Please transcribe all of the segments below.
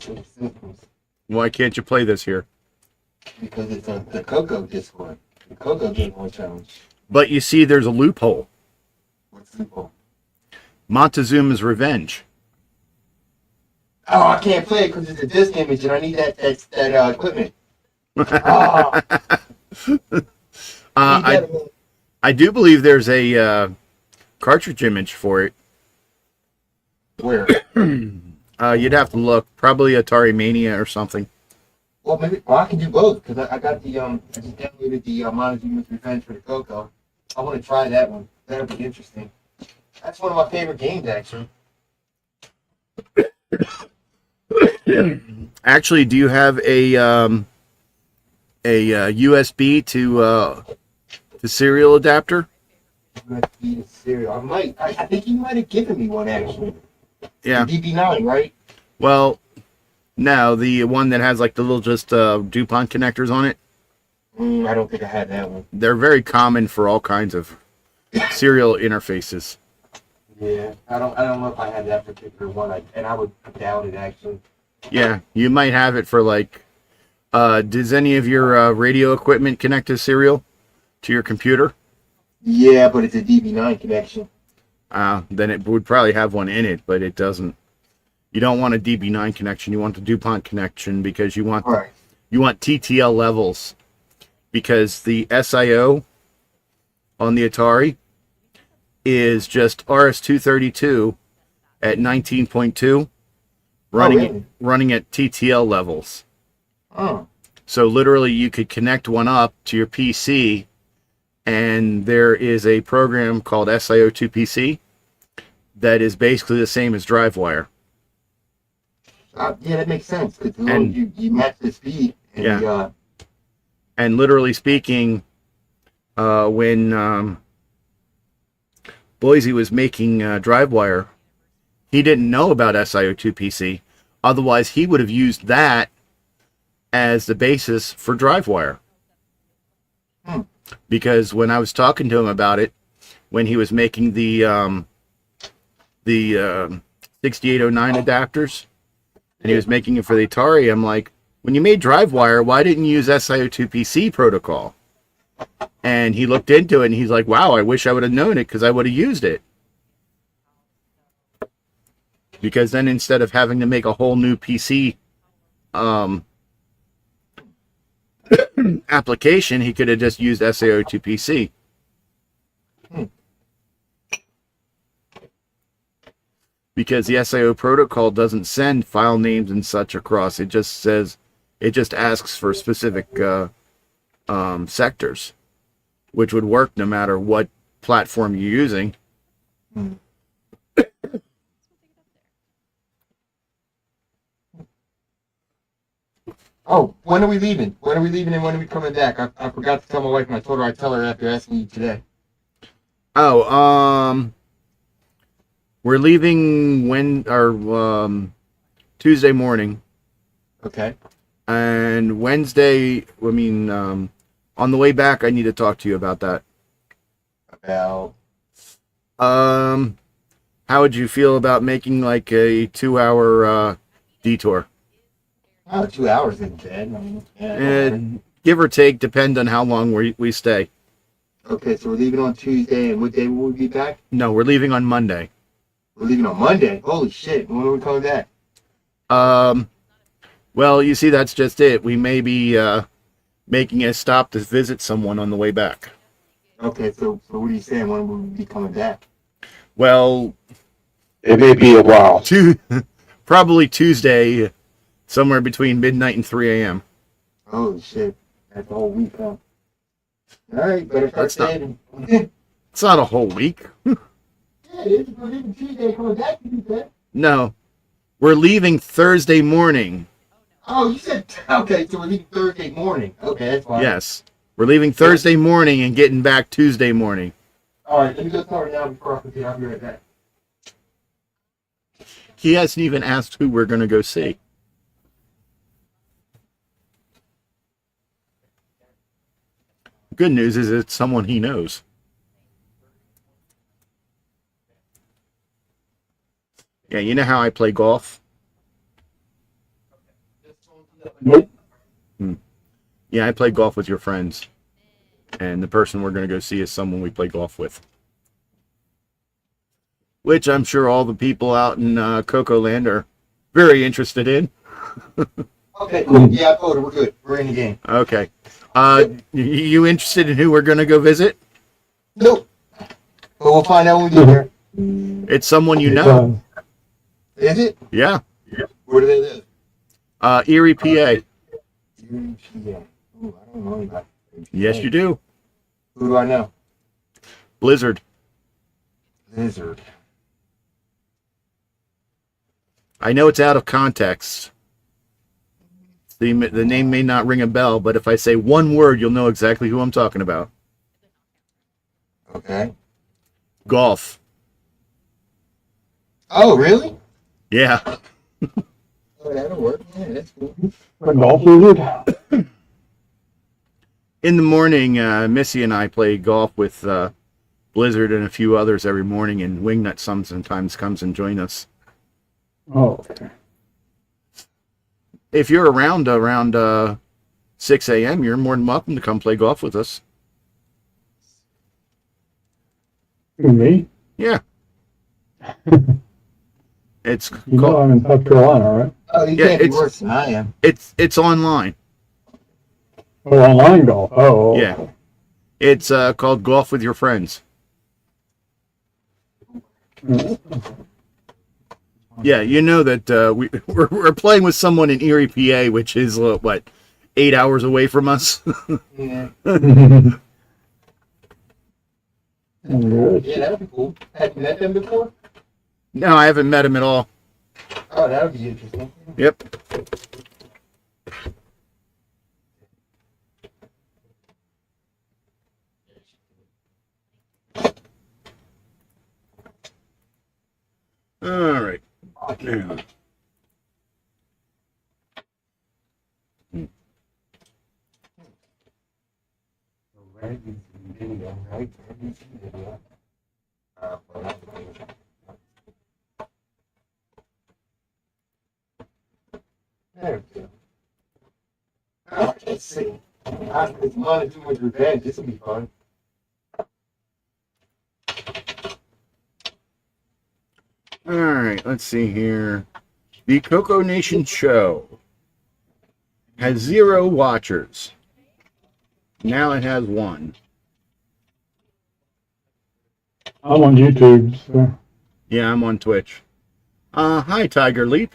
between systems. Why can't you play this here? Because it's on the CoCo Discord. The CoCo Game Boy Challenge. But you see, there's a loophole. What's the loophole? Montezuma's Revenge. Oh, I can't play it because it's a disc image and I need that equipment. Oh. I do believe there's a cartridge image for it. Where? You'd have to look. Probably Atari Mania or something. Well, maybe I can do both because I got the I just downloaded the Montezuma's Revenge for the CoCo. I want to try that one. That'll be interesting. That's one of my favorite games, actually. Actually, do you have a USB to serial adapter? USB to serial. I might. I think you might have given me one actually. Yeah. The DB9, right? Well, no, the one that has like the little just DuPont connectors on it. I don't think I had that one. They're very common for all kinds of serial interfaces. Yeah, I don't know if I had that particular one, and I would doubt it actually. Yeah, you might have it for like. Does any of your radio equipment connect to serial to your computer? Yeah, but it's a DB9 connection. Then it would probably have one in it, but it doesn't. You don't want a DB9 connection. You want the DuPont connection because you want you want TTL levels, because the SIO on the Atari is just RS-232 at 19.2, running at TTL levels. Oh. So literally, you could connect one up to your PC, and there is a program called SIO2PC that is basically the same as DriveWire. Yeah, that makes sense because you match the speed. And and literally speaking, when Boise was making DriveWire, he didn't know about SIO2PC. Otherwise, he would have used that as the basis for DriveWire. Because when I was talking to him about it, when he was making the 6809 adapters, and he was making it for the Atari, I'm like, when you made DriveWire, why didn't you use SIO2PC protocol? And he looked into it, and he's like, wow, I wish I would have known it, because I would have used it. Because then instead of having to make a whole new PC application, he could have just used SIO2PC. Because the SIO protocol doesn't send file names and such across. It just asks for specific sectors, which would work no matter what platform you're using. Oh, when are we leaving? When are we leaving and when are we coming back? I forgot to tell my wife, and I told her I'd tell her after asking you today. Oh, we're leaving Tuesday morning. Okay. And Wednesday, on the way back, I need to talk to you about that. About? How would you feel about making like a 2-hour detour? Oh, 2 hours isn't bad. Give or take, depend on how long we stay. Okay, so we're leaving on Tuesday, and what day will we be back? No, we're leaving on Monday. We're leaving on Monday? Holy shit, when are we coming back? Well, you see, that's just it. We may be making a stop to visit someone on the way back. Okay, so what are you saying? When will we be coming back? Well, it may be a while. Probably Tuesday, somewhere between midnight and 3 a.m. Holy shit, that's a whole week, huh? All right, better start saving. It's not a whole week. Yeah, it is. We're leaving Tuesday, coming back, you said. No, we're leaving Thursday morning. Oh, you said, okay, so we're leaving Thursday morning. Okay, that's fine. Yes, we're leaving Thursday morning and getting back Tuesday morning. All right, let me go start now before I forget. I'll be right back. He hasn't even asked who we're going to go see. Good news is it's someone he knows. Yeah, you know how I play golf? Nope. Yeah, I play golf with your friends. And the person we're going to go see is someone we play golf with. Which I'm sure all the people out in CoCo Land are very interested in. Okay, cool. Yeah, I told her we're good. We're in the game. Okay. You interested in who we're going to go visit? Nope. But we'll find out when we get there. It's someone you know. Is it? Yeah. Where do they live? Erie, PA. Yeah. Ooh, I don't know anybody. Yes, you do. Who do I know? Blizzard. Lizard. I know it's out of context. The name may not ring a bell, but if I say one word, you'll know exactly who I'm talking about. Okay. Golf. Oh, really? Yeah. Oh, that'll work. Yeah, that's cool. A golf wizard? In the morning, Missy and I play golf with Blizzard and a few others every morning, and Wingnut sometimes comes and joins us. Oh, okay. If you're around 6 a.m., you're more than welcome to come play golf with us. Who, me? Yeah. It's You know I'm in South Carolina, right? Oh, you Yeah, can't be it's- worse than I am. it's online. Oh, online golf. Oh, Yeah. okay. It's called Golf with Your Friends. Yeah, you know that we're playing with someone in Erie, PA, which is what, 8 hours away from us. Yeah. Good. Yeah, that'll be cool. Have you met them before? No, I haven't met him at all. Oh, that'll be interesting. Yep. All right. Now, There we go. Let's see. It's Montezuma's revenge. This will be fun. all right, let's see here. The CoCo Nation show has 0 watchers. Now it has 1. I'm on YouTube, so. Yeah, I'm on Twitch. Hi, Tiger Leap.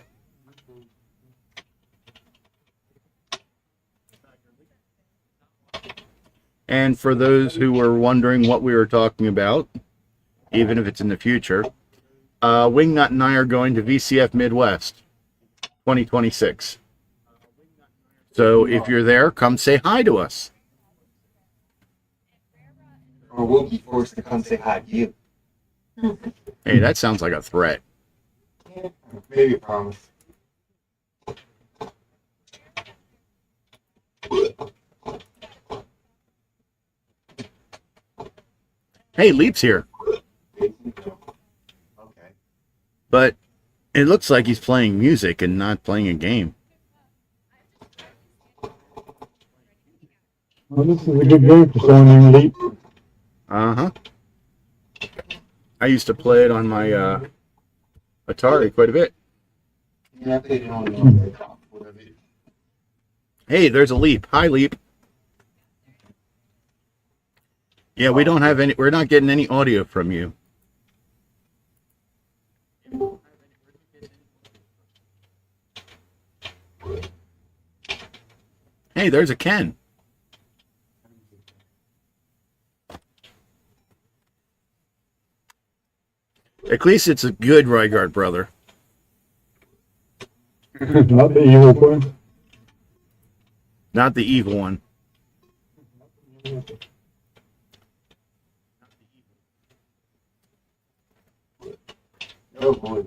And for those who were wondering what we were talking about, even if it's in the future, Wingnut and I are going to VCF Midwest 2026. So if you're there, come say hi to us. Or we'll be forced to come say hi to you. Hey, that sounds like a threat. Maybe a promise. Hey, Leap's here. Okay. But it looks like he's playing music and not playing a game. Well, this is a good game for someone named Leap. Uh-huh. I used to play it on my Atari quite a bit. Yeah, I played it on the whatever. Hey, there's a Leap. Hi, Leap. Yeah, we don't have any, we're not getting any audio from you. Hey, there's a Ken. At least it's a good Rygaard brother. Not the evil one. Not the evil one. Oh boy.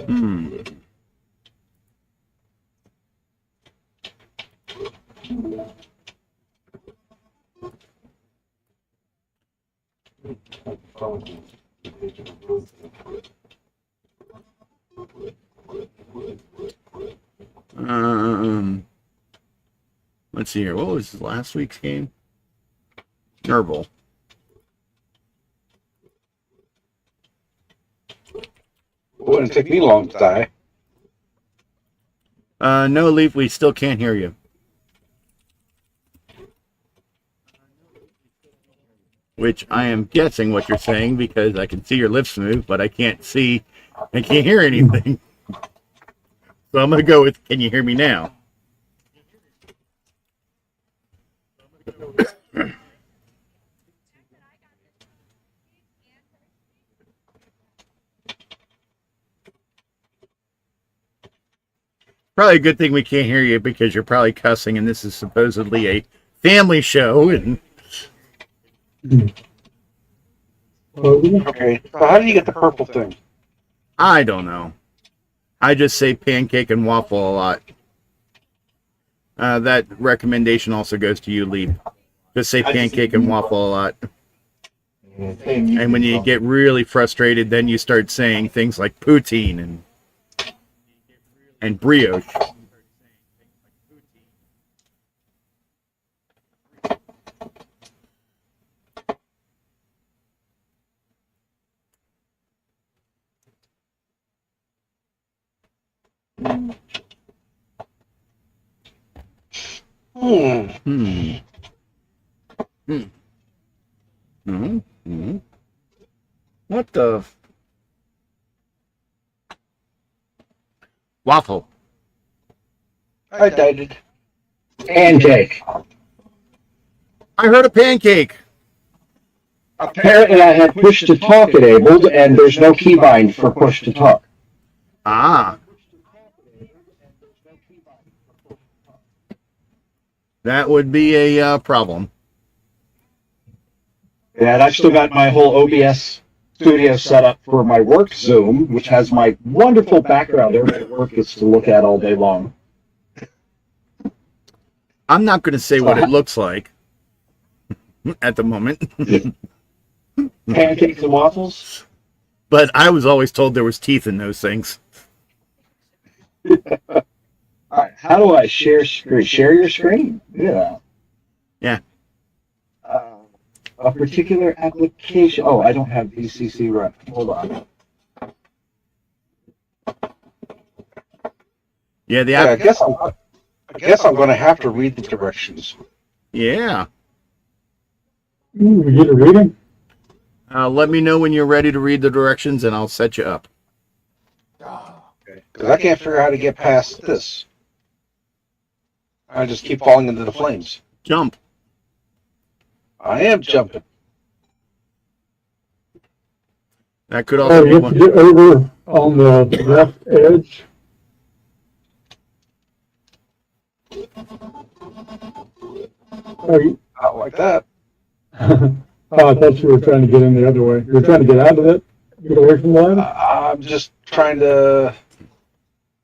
Hmm. see here. What was last week's game? Nerble. It wouldn't take me long to die. No, Leaf, we still can't hear you. Which I am guessing what you're saying because I can see your lips move, but I can't hear anything. So I'm going to go with, can you hear me now? Probably a good thing we can't hear you because you're probably cussing and this is supposedly a family show. And Okay, so how do you get the purple thing? I don't know. I just say pancake and waffle a lot. That recommendation also goes to you, Lee. Just say pancake and waffle a lot. And when you get really frustrated, then you start saying things like poutine and brioche. What the? Waffle. I died. Pancake. I heard a pancake. Apparently I had push to talk enabled and there's no keybind for push to talk. Ah. That would be a problem. And I've still got my whole OBS studio set up for my work Zoom, which has my wonderful background everybody at work gets to look at all day long. I'm not going to say what it looks like at the moment. Pancakes and waffles? But I was always told there was teeth in those things. All right, how do I share screen? Share your screen? Yeah. Yeah. A particular application. Oh, I don't have VCC run. Hold on. Yeah, I guess I'm going to have to read the directions. Yeah. We get a reading? Let me know when you're ready to read the directions and I'll set you up. Because I can't figure out how to get past this. I just keep falling into the flames. Jump. I am jumping. That could Oh, also be you have to one. get over on the left edge. Oh, Not like that. oh, I thought you were trying to get in the other way. You were trying to get out of it? Get away from the ladder? I'm just trying to...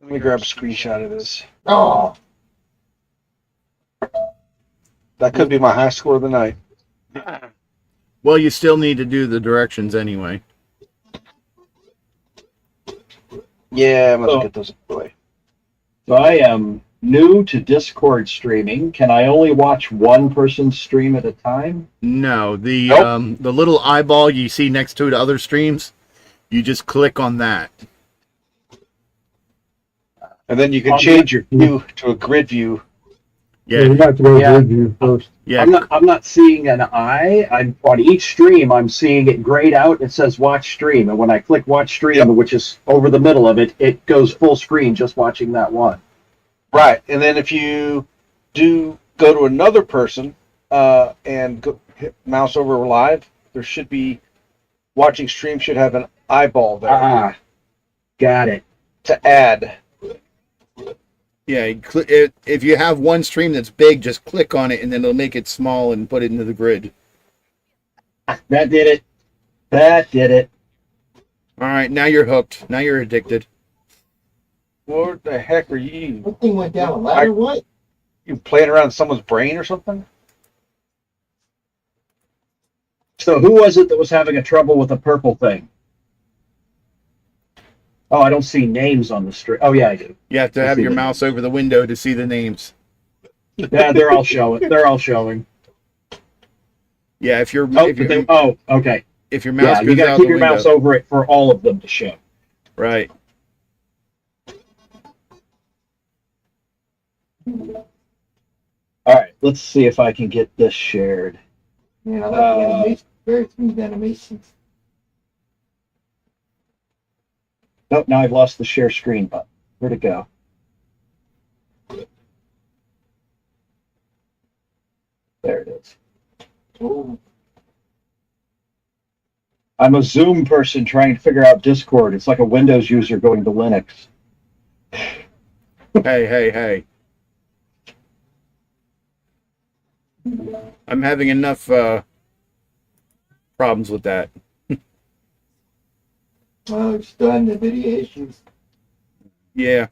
Let me grab a screenshot of this. Oh, That could be my high score of the night. Well, you still need to do the directions anyway. Yeah, I must get those out of the way. So I am new to Discord streaming. Can I only watch one person's stream at a time? No, the Nope. the little eyeball you see next to it, other streams, you just click on that. And then you can change your view to a grid view. Yeah, you Yeah, have to go Yeah. to view first. yeah. I'm not seeing an eye. I'm on each stream. I'm seeing it grayed out. It says watch stream, and when I click watch stream, Yep. which is over the middle of it, it goes full screen just watching that one. Right. And then if you do go to another person and hit mouse over live, there should be... Watching stream should have an eyeball there Ah, got it. to add. Yeah, if you have one stream that's big, just click on it and then it'll make it small and put it into the grid. That did it. That did it. All right, now you're hooked. Now you're addicted. What the heck are you? that thing went down a ladder. What? You playing around in someone's brain or something? So who was it that was having a trouble with the purple thing? Oh, I don't see names on the stream. Oh, yeah, I do. You have to I have see your the mouse over the window to see the names. Yeah, they're all showing. They're all showing. Yeah, if your Oh, if your okay. if your Yeah, mouse you goes got to out keep the your window, mouse over it for all of them to show. right? All right, let's see if I can get this shared. Man, I like the animation. Very smooth animations. Nope, now I've lost the share screen button. Where'd it go? There it is. Ooh. I'm a Zoom person trying to figure out Discord. It's like a Windows user going to Linux. Hey. I'm having enough problems with that. Oh, it's done the video issues. Yeah.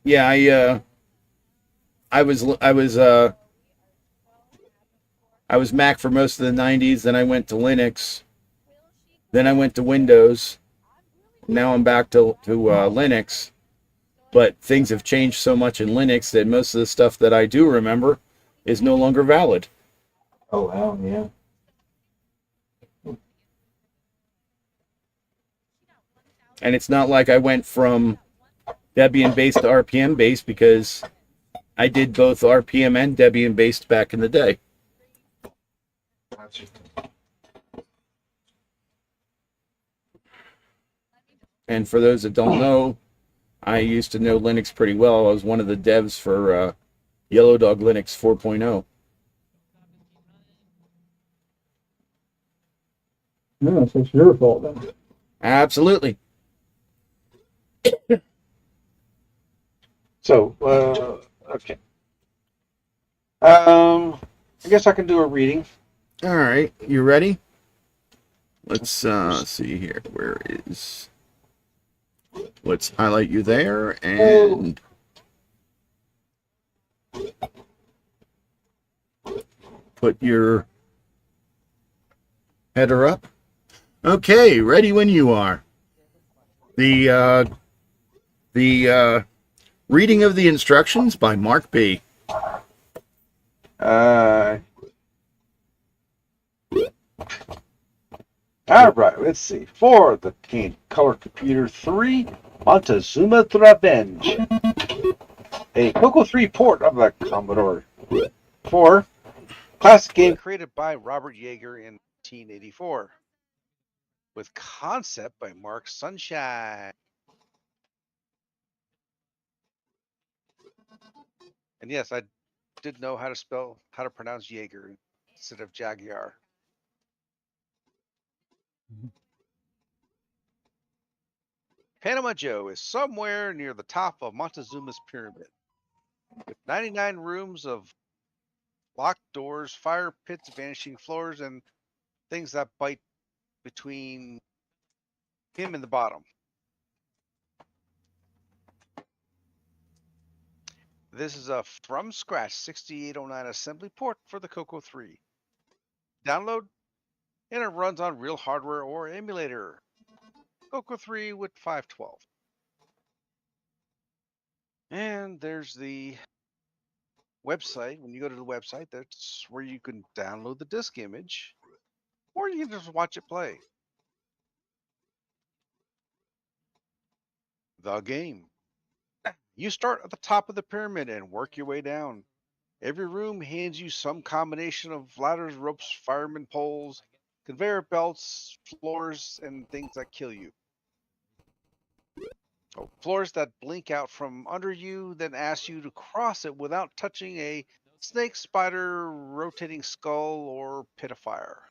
Yeah, I was Mac for most of the 90s, then I went to Linux, then I went to Windows. Now I'm back to Linux, but things have changed so much in Linux that most of the stuff that I do remember is no longer valid. Oh wow, yeah. And it's not like I went from Debian based to RPM based, because I did both RPM and Debian based back in the day. Gotcha. And for those that don't know, I used to know Linux pretty well. I was one of the devs for Yellow Dog Linux 4.0. Yeah, so it's your fault then. Absolutely. So, okay. I guess I can do a reading. All right, you ready? Let's see here. Where is? Let's highlight you there and put your header up. Okay, ready when you are. The reading of the instructions by Mark B. All right, let's see. For the Color Computer 3, Montezuma Revenge. A CoCo 3 port of the Commodore 4. Classic game created by Robert Yeager in 1984. With concept by Mark Sunshine. And yes, I did know how to pronounce Jaeger instead of Jaguar. Panama Joe is somewhere near the top of Montezuma's pyramid, with 99 rooms of locked doors, fire pits, vanishing floors, and things that bite between him and the bottom. This is a from scratch 6809 assembly port for the CoCo 3. Download, and it runs on real hardware or emulator. CoCo 3 with 512. And there's the website. When you go to the website, that's where you can download the disk image, or you can just watch it play. The game. You start at the top of the pyramid and work your way down. Every room hands you some combination of ladders, ropes, fireman poles, conveyor belts, floors, and things that kill you. Oh, floors that blink out from under you, then ask you to cross it without touching a snake, spider, rotating skull, or pit of fire.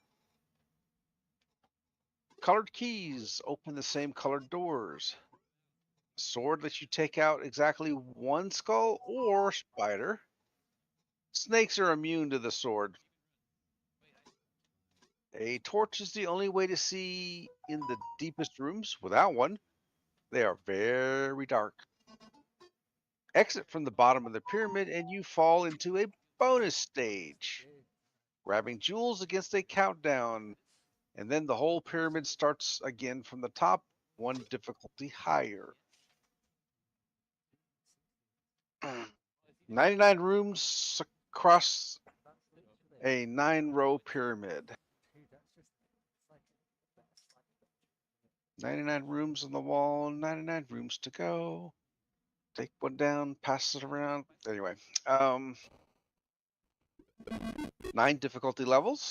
Colored keys open the same colored doors. Sword lets you take out exactly one skull or spider. Snakes are immune to the sword. A torch is the only way to see in the deepest rooms. Without one, they are very dark. Exit from the bottom of the pyramid and you fall into a bonus stage, grabbing jewels against a countdown, and then the whole pyramid starts again from the top, one difficulty higher. 99 rooms across a 9-row pyramid. 99 rooms on the wall, 99 rooms to go. Take one down, pass it around. Anyway, 9 difficulty levels.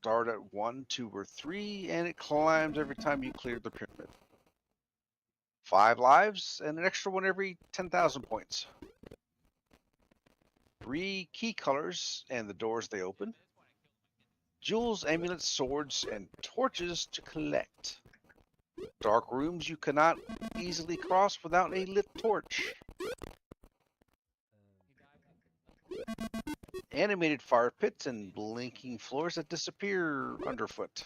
Start at 1, 2, or 3, and it climbs every time you clear the pyramid. 5 lives, and an extra one every 10,000 points. 3 key colors and the doors they open. Jewels, amulets, swords, and torches to collect. Dark rooms you cannot easily cross without a lit torch. Animated fire pits and blinking floors that disappear underfoot.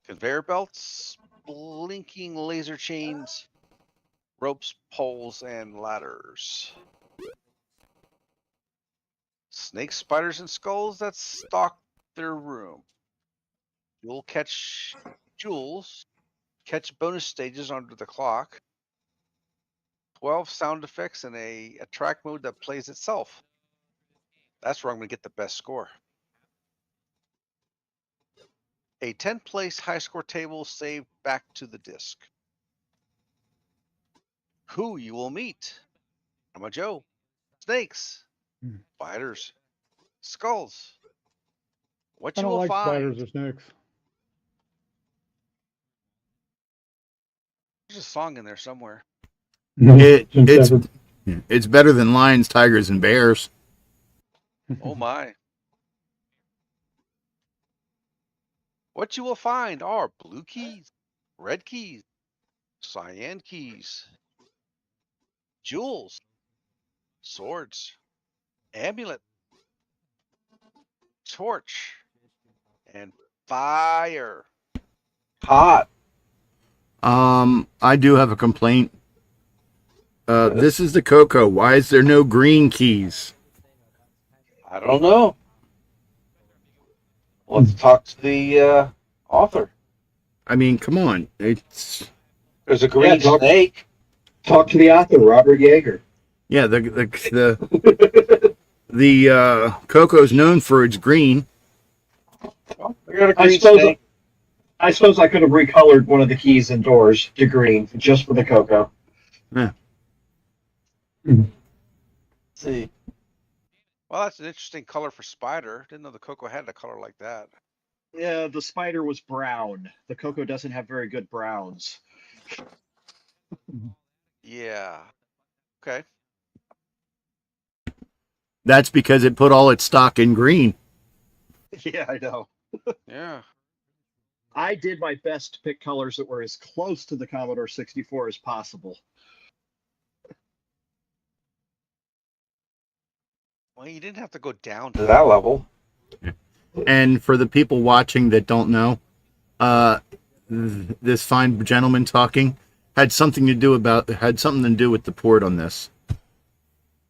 Conveyor belts, blinking laser chains, ropes, poles, and ladders. Snakes, spiders, and skulls that stalk their room. You'll catch jewels, catch bonus stages under the clock. 12 sound effects and a track mode that plays itself. That's where I'm going to get the best score. A 10th place high score table saved back to the disc. Who you will meet. I'm a Joe. Snakes. Spiders. Skulls. What I you don't will like find. spiders or snakes. There's a song in there somewhere. It's better than lions, tigers, and bears. Oh my. What you will find are blue keys, red keys, cyan keys, jewels, swords, amulet, torch, and fire. Hot. I do have a complaint. This is the CoCo. Why is there no green keys? I don't know. Let's talk to the author. I mean, come on. It's There's a green snake. Talk to the author, Robert Yeager. yeah. The CoCo's known for its green. Well, I got a green snake. I suppose I could have recolored one of the keys and doors to green just for the CoCo. Yeah. Let's see. Well, that's an interesting color for spider. Didn't know the CoCo had a color like that. Yeah, the spider was brown. The CoCo doesn't have very good browns. Yeah. Okay. That's because it put all its stock in green. Yeah, I know. Yeah. I did my best to pick colors that were as close to the Commodore 64 as possible. Well, you didn't have to go down to that level. And for the people watching that don't know, this fine gentleman talking had something to do with the port on this.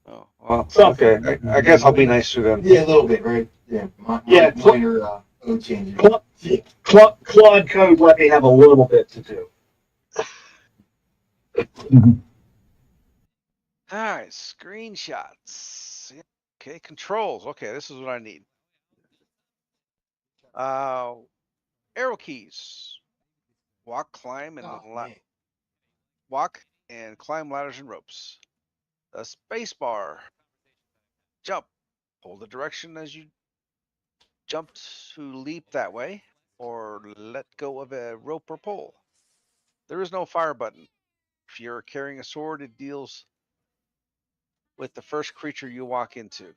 Oh, well, okay. I guess I'll be nice to them. Yeah, a little bit, right? Yeah, minor code changes. Claude Code let me have a little bit to do. all right. Screenshots. Yeah. Okay. Controls. Okay. This is what I need. Arrow keys. Walk, climb, and walk and climb ladders and ropes. The space bar. Jump. Hold the direction as you jump to leap that way, or let go of a rope or pole. There is no fire button. If you're carrying a sword, it deals with the first creature you walk into.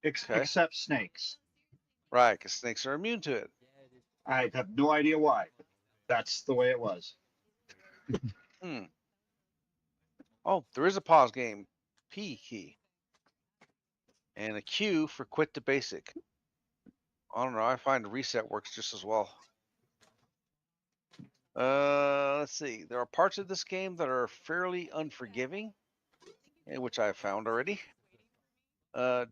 Except snakes. Right, because snakes are immune to it. I have no idea why. That's the way it was. Oh, there is a pause game. P key. And a Q for quit to basic. I don't know. I find reset works just as well. Let's see. There are parts of this game that are fairly unforgiving, which I've found already.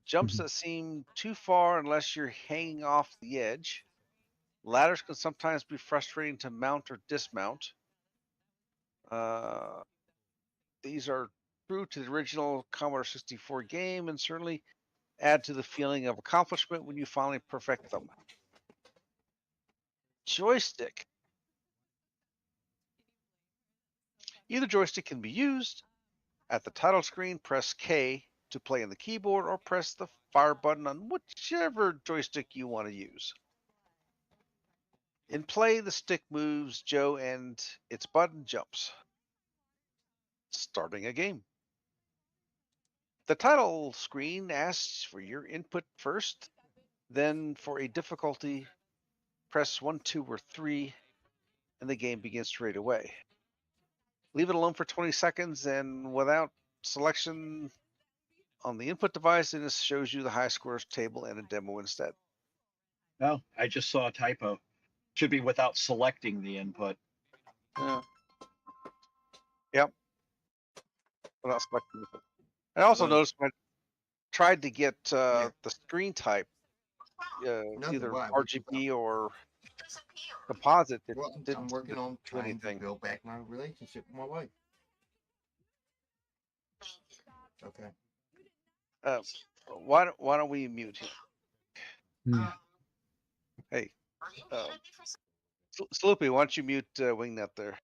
Jumps that seem too far unless you're hanging off the edge. Ladders can sometimes be frustrating to mount or dismount. These are true to the original Commodore 64 game and certainly add to the feeling of accomplishment when you finally perfect them. Joystick. Either joystick can be used. At the title screen, press K to play on the keyboard or press the fire button on whichever joystick you want to use. In play, the stick moves Joe and its button jumps. Starting a game. The title screen asks for your input first, then for a difficulty, press 1, 2, or 3, and the game begins straight away. Leave it alone for 20 seconds, and without selection on the input device, and it shows you the high scores table and a demo instead. No, I just saw a typo. Should be without selecting the input. Yep. Without selecting it. I also noticed when I tried to get the screen type, either Why? RGB or composite, it Well, didn't I'm working on do trying anything. to build back my relationship with my wife. Okay. Why don't we mute him? Hey, Sloopy, why don't you mute Wingnut there?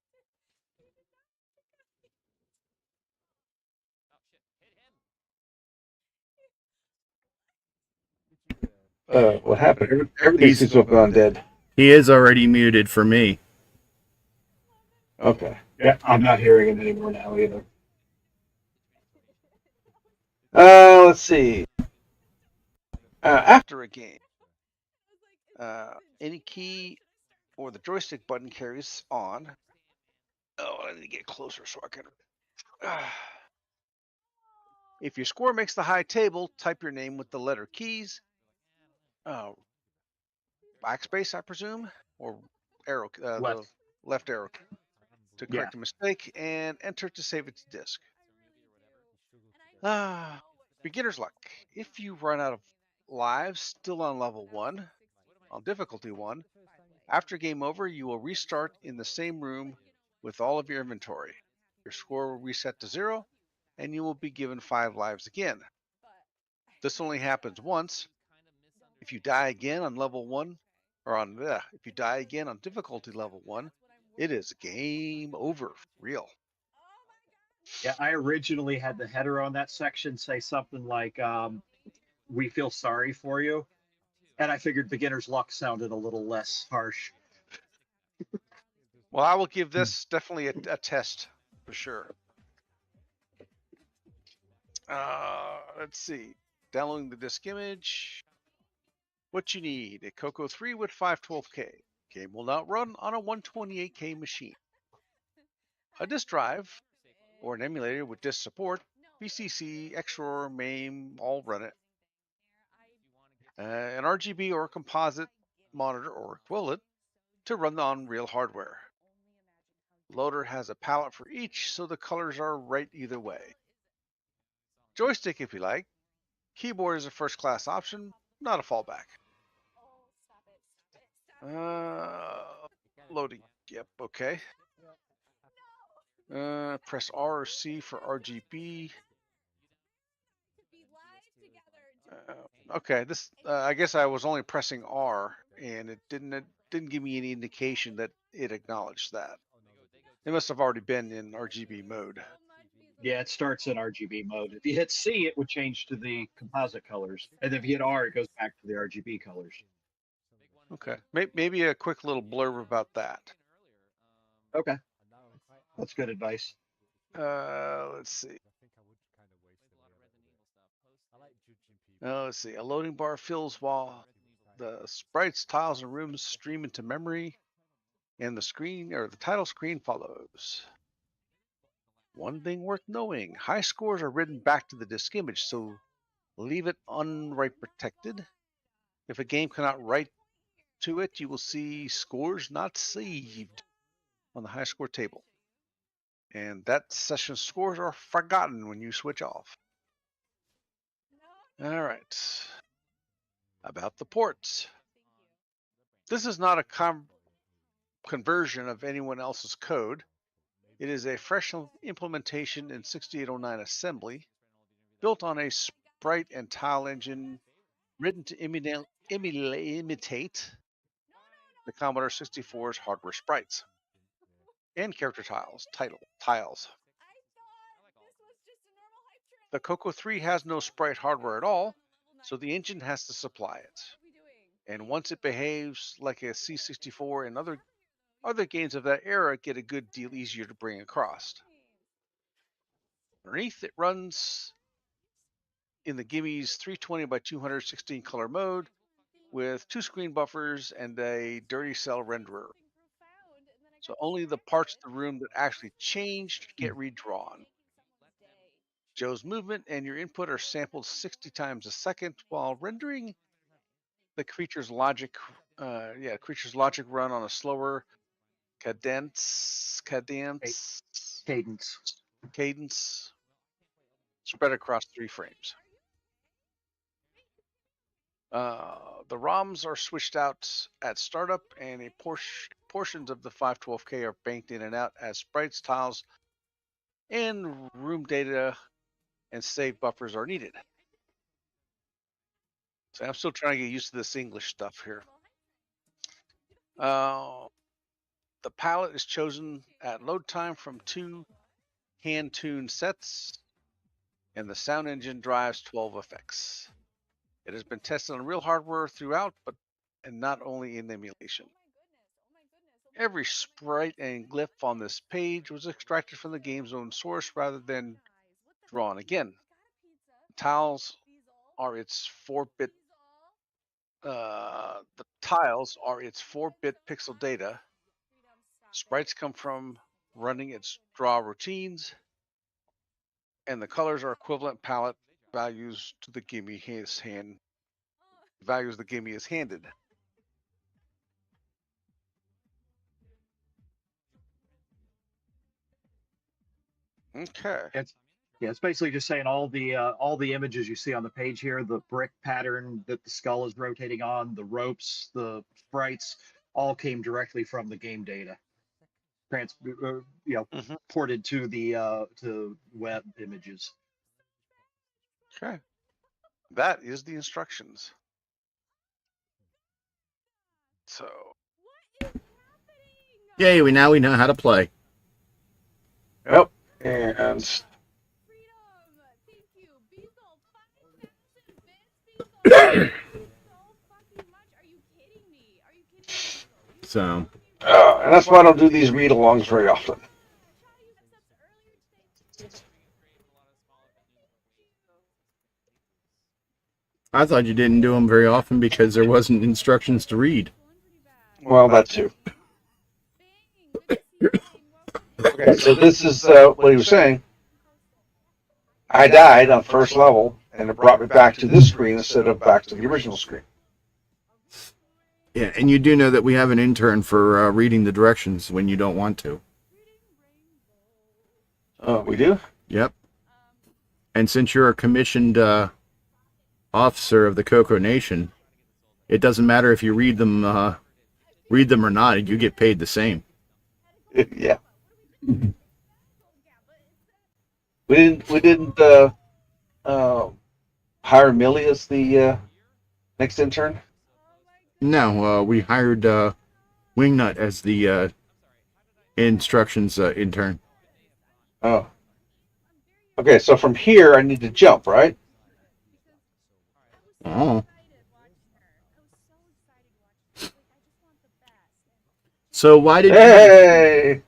What happened? Everybody seems to have gone dead. He is already muted for me. Okay. Yeah, I'm not hearing him anymore now either. Let's see. After a game, any key or the joystick button carries on. Oh, I need to get closer so I can. If your score makes the high table, type your name with the letter keys. Backspace, I presume, or arrow, the left arrow to correct a mistake, and enter to save it to disk. Beginner's luck. If you run out of lives still on level 1, on difficulty 1, after game over, you will restart in the same room with all of your inventory. Your score will reset to 0, and you will be given 5 lives again. This only happens once. If you die again on level 1, or if you die again on difficulty level 1, it is game over for real. Yeah, I originally had the header on that section say something like, we feel sorry for you. And I figured beginner's luck sounded a little less harsh. Well, I will give this definitely a test for sure. Let's see. Downloading the disk image. What you need: a CoCo 3 with 512K. Game will not run on a 128K machine. A disk drive or an emulator with disk support. VCC, XOR, MAME, all run it. An RGB or composite monitor or equivalent to run on real hardware. Loader has a palette for each, so the colors are right either way. Joystick if you like. Keyboard is a first class option, not a fallback. Loading. Yep, okay. Press R or C for RGB. Okay, this I guess I was only pressing R, and it didn't give me any indication that it acknowledged that. It must have already been in RGB mode. Yeah, it starts in RGB mode. If you hit C, it would change to the composite colors. And if you hit R, it goes back to the RGB colors. Okay, maybe a quick little blurb about that. Okay. That's good advice. Let's see. Let's see. A loading bar fills while the sprites, tiles, and rooms stream into memory, and the screen or the title screen follows. One thing worth knowing: high scores are written back to the disk image, so leave it unwrite protected. If a game cannot write to it, you will see scores not saved on the high score table. And that session scores are forgotten when you switch off. All right. About the ports. This is not a conversion of anyone else's code. It is a fresh implementation in 6809 assembly, built on a sprite and tile engine written to imitate the Commodore 64's hardware sprites and character tiles. The CoCo 3 has no sprite hardware at all, so the engine has to supply it. And once it behaves like a C64 and other games of that era get a good deal easier to bring across. Underneath, it runs in the Gimme's 320 by 216 color mode with 2 screen buffers and a dirty cell renderer. So only the parts of the room that actually changed get redrawn. Joe's movement and your input are sampled 60 times a second while rendering the creature's logic run on a slower cadence spread across 3 frames. The ROMs are switched out at startup, and portions of the 512K are banked in and out as sprites, tiles, and room data and save buffers are needed. So I'm still trying to get used to this English stuff here. The palette is chosen at load time from 2 hand-tuned sets, and the sound engine drives 12 effects. It has been tested on real hardware throughout, and not only in emulation. Every sprite and glyph on this page was extracted from the game's own source rather than drawn again. Tiles are its 4-bit. The tiles are its 4-bit pixel data. Sprites come from running its draw routines, and the colors are equivalent palette values to the gimme his hand values the gimme is handed. Okay. It's basically just saying all the images you see on the page here, the brick pattern that the skull is rotating on, the ropes, the sprites, all came directly from the game data, ported to the to web images. Okay. That is the instructions. So. Yay! We know how to play. Yep. And So. And that's why I don't do these read-alongs very often. I thought you didn't do them very often because there wasn't instructions to read. Well, that too. Okay, so this is what he was saying. I died on first level, and it brought me back to this screen instead of back to the original screen. Yeah, and you do know that we have an intern for reading the directions when you don't want to. We do? Yep. And since you're a commissioned officer of the CoCo Nation, it doesn't matter if you read them or not. You get paid the same. Yeah. We didn't hire Millie as the next intern. No, we hired Wingnut as the instructions intern. Oh. Okay, so from here I need to jump, right? Oh. So why did Hey!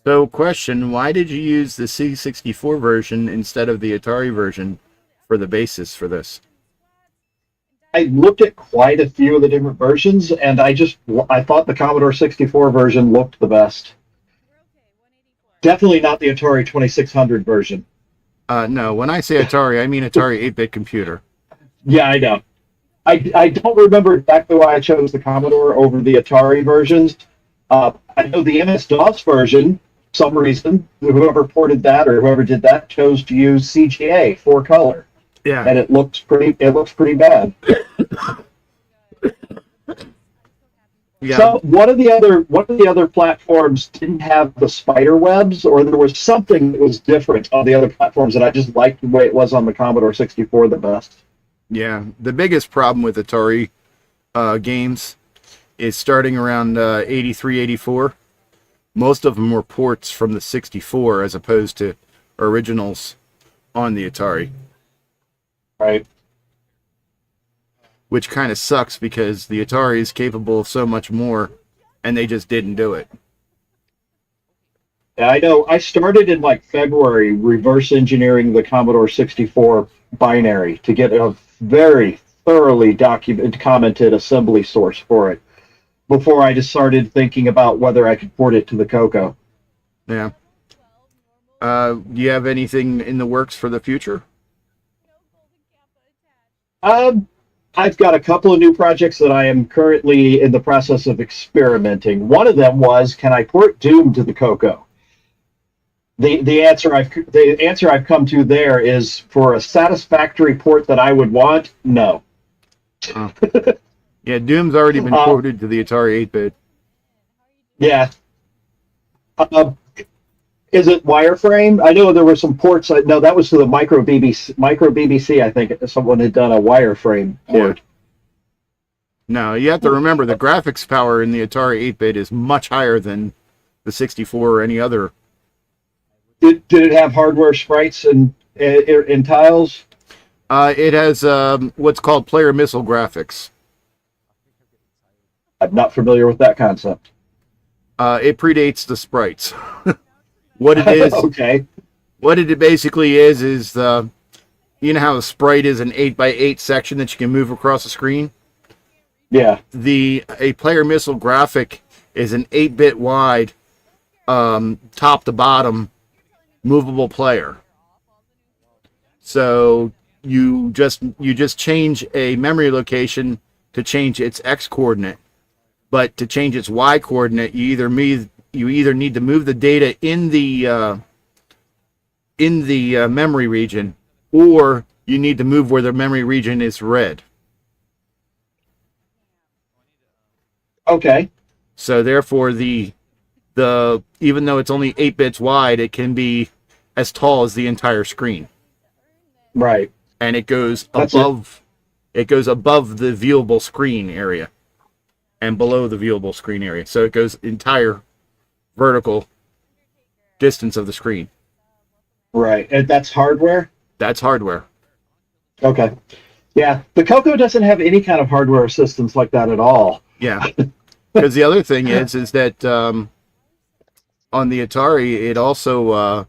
So question, why did you use the C64 version instead of the Atari version for the basis for this? I looked at quite a few of the different versions, and I thought the Commodore 64 version looked the best. Definitely not the Atari 2600 version. No, when I say Atari, I mean Atari 8-bit computer. Yeah, I know. I don't remember exactly why I chose the Commodore over the Atari versions. I know the MS-DOS version, for some reason, whoever ported that or whoever did that chose to use CGA 4-color. Yeah. And it looks pretty bad. Yeah, So one of the other platforms didn't have the spider webs, or there was something that was different on the other platforms, and I just liked the way it was on the Commodore 64 the best. yeah. The biggest problem with Atari games is starting around 83, 84. Most of them were ports from the 64 as opposed to originals on the Atari, Right. which kind of sucks because the Atari is capable of so much more, and they just didn't do it. Yeah, I know. I started in like February reverse engineering the Commodore 64 binary to get a very thoroughly commented assembly source for it before I just started thinking about whether I could port it to the CoCo. Yeah. Do you have anything in the works for the future? I've got a couple of new projects that I am currently in the process of experimenting. One of them was, can I port Doom to the CoCo? The answer I've come to there is, for a satisfactory port that I would want, no. Oh. Yeah, Doom's already been ported to the Atari 8-bit. Yeah. Is it wireframe? I know there were some ports. No, that was to the micro BBC. I think someone had done a wireframe port. No, you have to remember the graphics power in the Atari 8-bit is much higher than the 64 or any other. Did it have hardware sprites and tiles? It has what's called player missile graphics. I'm not familiar with that concept. It predates the sprites. What it is, Okay. what it basically is the, you know how a sprite is an 8x8 section that you can move across the screen? Yeah. A player missile graphic is an 8-bit wide, top to bottom, movable player. So you just change a memory location to change its X coordinate, but to change its Y coordinate, you either need to move the data in the memory region, or you need to move where the memory region is red. Okay. So therefore, the even though it's only 8 bits wide, it can be as tall as the entire screen. Right. And it goes That's above it goes above the viewable screen area and below the viewable screen area. So it goes entire vertical distance of the screen. Right. And that's hardware? That's hardware. Okay. Yeah. The CoCo doesn't have any kind of hardware assistance like that at all. Yeah. Because the other thing is that on the Atari, it also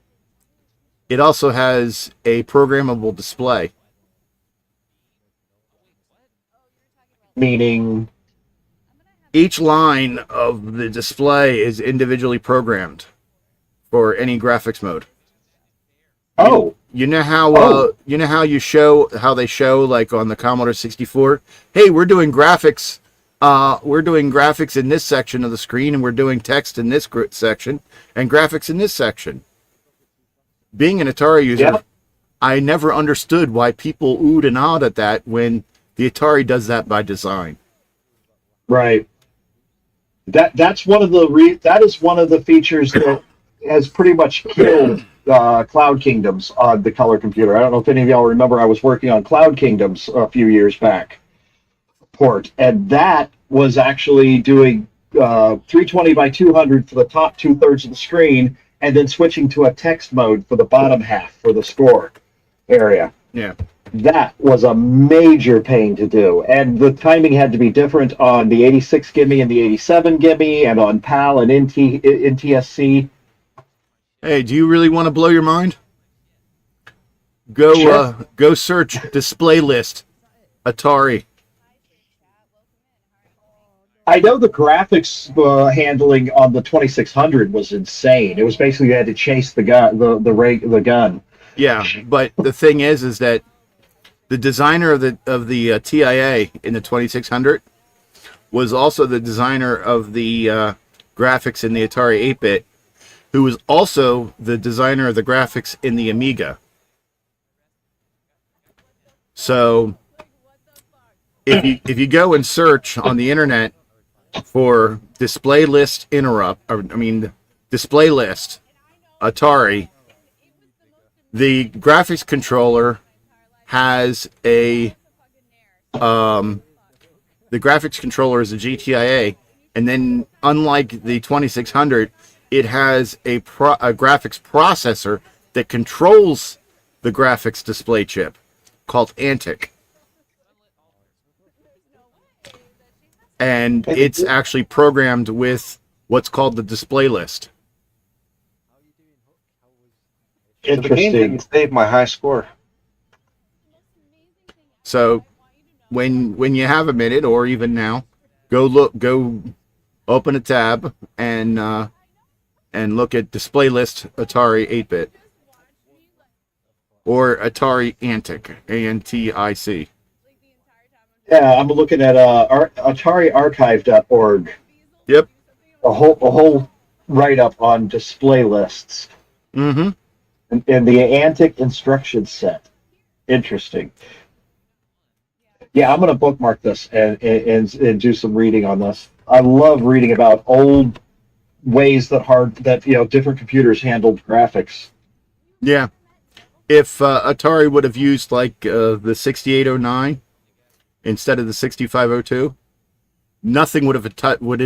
has a programmable display. Meaning, Each line of the display is individually programmed for any graphics mode. oh, You know how they show like on the Commodore 64. Hey, we're doing graphics. We're doing graphics in this section of the screen, and we're doing text in this section, and graphics in this section. Being an Atari user, yeah. I never understood why people oohed and awed at that when the Atari does that by design. Right. That's one of the features that has pretty much killed Cloud Kingdoms on the Color computer. I don't know if any of y'all remember, I was working on Cloud Kingdoms a few years back port, and that was actually doing 320 by 200 for the top 2/3 of the screen, and then switching to a text mode for the bottom half for the score area. Yeah. That was a major pain to do, and the timing had to be different on the 86 gimme and the 87 gimme, and on PAL and NTSC. Hey, do you really want to blow your mind? Go Sure. go search display list Atari. I know the graphics handling on the 2600 was insane. It was basically you had to chase the gun, the gun. Yeah, but the thing is that the designer of the TIA in the 2600 was also the designer of the graphics in the Atari 8-bit, who was also the designer of the graphics in the Amiga. So if you go and search on the internet for display list display list Atari, the graphics controller has a the graphics controller is a GTIA, and then unlike the 2600, it has a graphics processor that controls the graphics display chip called Antic. And it's actually programmed with what's called the display list. The game Interesting. didn't save my high score. So when you have a minute, or even now, go open a tab and look at display list Atari 8-bit or Atari Antic, ANTIC. Yeah, I'm looking at AtariArchive.org. Yep. A whole write-up on display lists Mm-hmm. and the Antic instruction set. Interesting. Yeah, I'm going to bookmark this and do some reading on this. I love reading about old ways that different computers handled graphics. Yeah. If Atari would have used like the 6809 instead of the 6502, nothing would have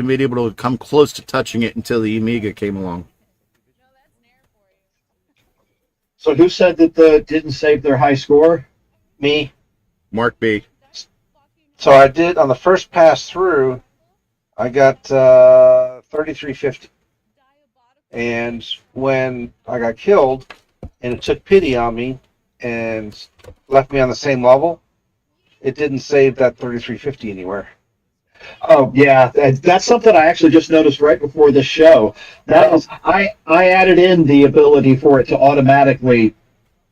been able to come close to touching it until the Amiga came along. So who said that didn't save their high score? Me. Mark B. So I did on the first pass through. I got 3350, and when I got killed, and it took pity on me and left me on the same level, it didn't save that 3350 anywhere. Oh yeah, that's something I actually just noticed right before this show. That was I added in the ability for it to automatically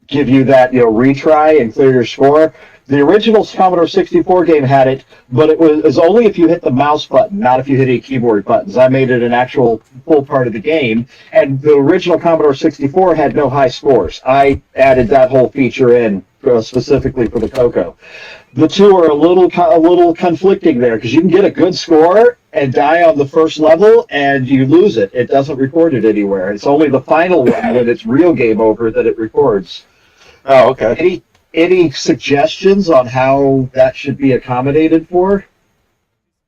give you that retry and clear your score. The original Commodore 64 game had it, but it was only if you hit the mouse button, not if you hit any keyboard buttons. I made it an actual full part of the game, and the original Commodore 64 had no high scores. I added that whole feature in specifically for the CoCo. The two are a little conflicting there, because you can get a good score and die on the first level, and you lose it. It doesn't record it anywhere. It's only the final one, when it's real game over, that it records. Oh, okay. Any suggestions on how that should be accommodated for?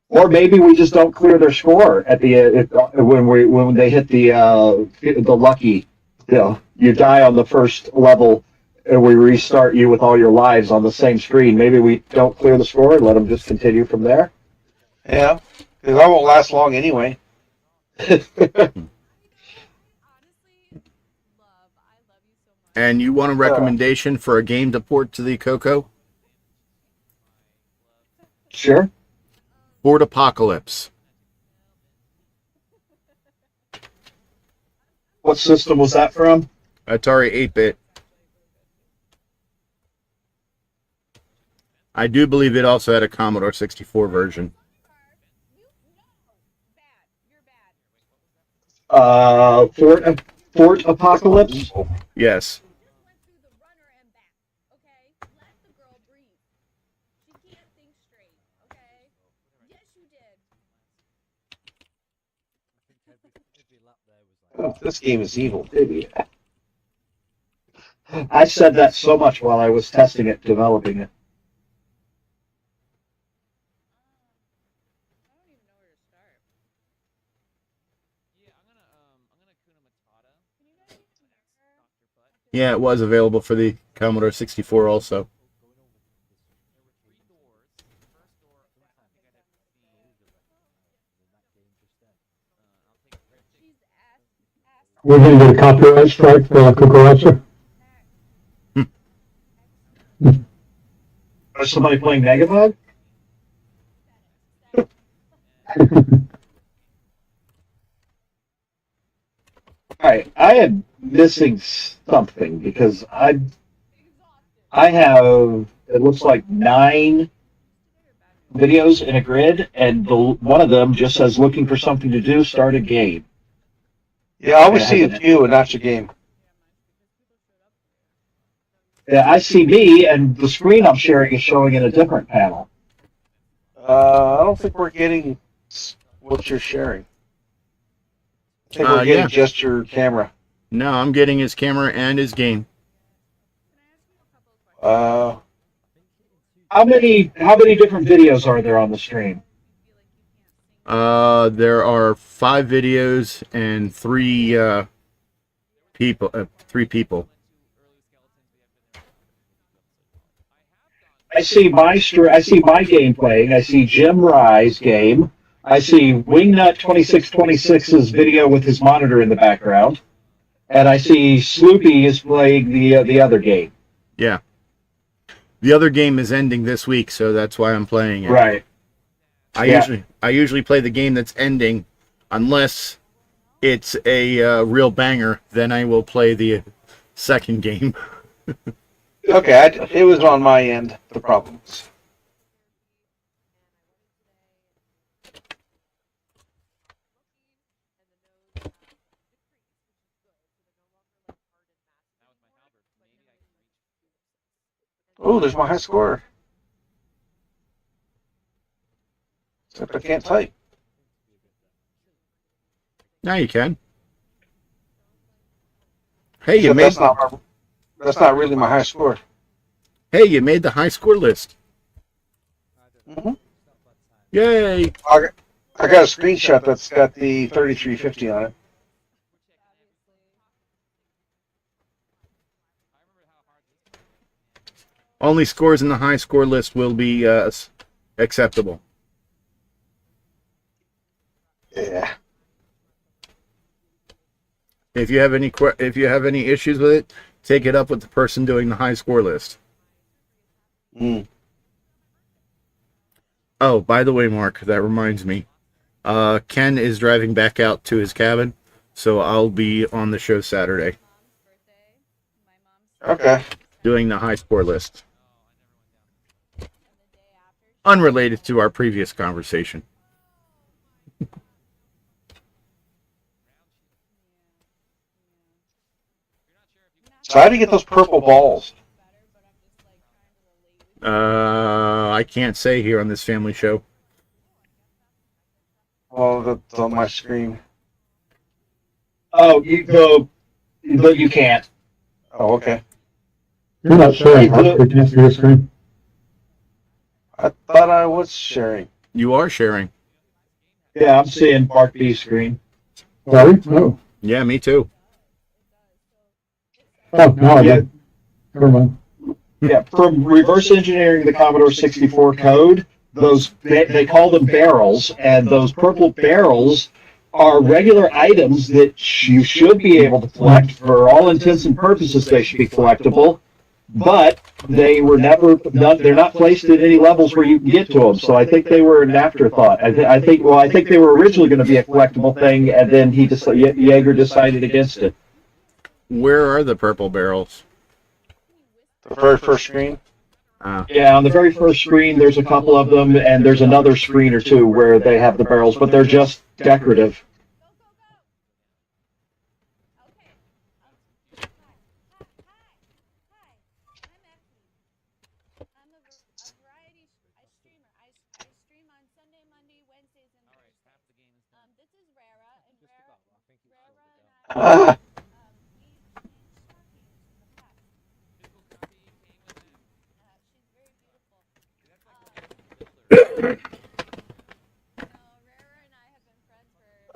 Or maybe we just don't clear their score at the when they hit the lucky, you die on the first level, and we restart you with all your lives on the same screen. Maybe we don't clear the score and let them just continue from there. Yeah, because I won't last long anyway. And you want a recommendation for a game to port to the CoCo? Sure. Fort Apocalypse. What system was that from? Atari 8-bit. I do believe it also had a Commodore 64 version. Fort Apocalypse? Yes. This game is evil. I said that so much while I was testing it, developing it. Yeah, it was available for the Commodore 64 also. We're going to get a copyright strike for CoCo Nation. Is somebody playing Megaman? Alright, I am missing something because I have, it looks like 9 videos in a grid, and one of them just says looking for something to do, start a game. Yeah, I always see it's you and not your game. Yeah, I see me, and the screen I'm sharing is showing in a different panel. I don't think we're getting What's your sharing? I think we're getting just your camera. No, I'm getting his camera and his game. How many different videos are there on the stream? There are 5 videos and 3 people. 3 people. I see my game playing. I see Jim Rye's game. I see Wingnut 2626's video with his monitor in the background, and I see Sloopy is playing the other game. Yeah. The other game is ending this week, so that's why I'm playing it. Right. I usually play the game that's ending, unless it's a real banger. Then I will play the second game. Okay, it was on my end, the problems. Oh, there's my high score. Except I can't type. Now you can. Hey, you Except made that's not really my high score. Hey, you made the high score list. Mm-hmm. Yay! I got a screenshot that's got the 3350 on it. Only scores in the high score list will be acceptable. Yeah. If you have any issues with it, take it up with the person doing the high score list. Mm. Oh, by the way, Mark, that reminds me. Ken is driving back out to his cabin, so I'll be on the show Saturday. Okay. Doing the high score list. Unrelated to our previous conversation. So how do you get those purple balls? I can't say here on this family show. Oh, that's on my screen. Oh, you can't. Oh, okay. You're not sharing, Mark. We can't see your screen. I thought I was sharing. You are sharing. Yeah, I'm seeing Mark B's screen. Sorry? Oh. Yeah, me too. Oh, no, I Yeah. didn't. Never mind. Yeah, from reverse engineering the Commodore 64 code, they call them barrels, and those purple barrels are regular items that you should be able to collect. For all intents and purposes, they should be collectible, but they're not placed at any levels where you can get to them. So I think they were an afterthought. I think they were originally going to be a collectible thing, and then Jaeger decided against it. Where are the purple barrels? The very first screen. Yeah, on the very first screen, there's a couple of them, and there's another screen or two where they have the barrels, but they're just decorative. Ah.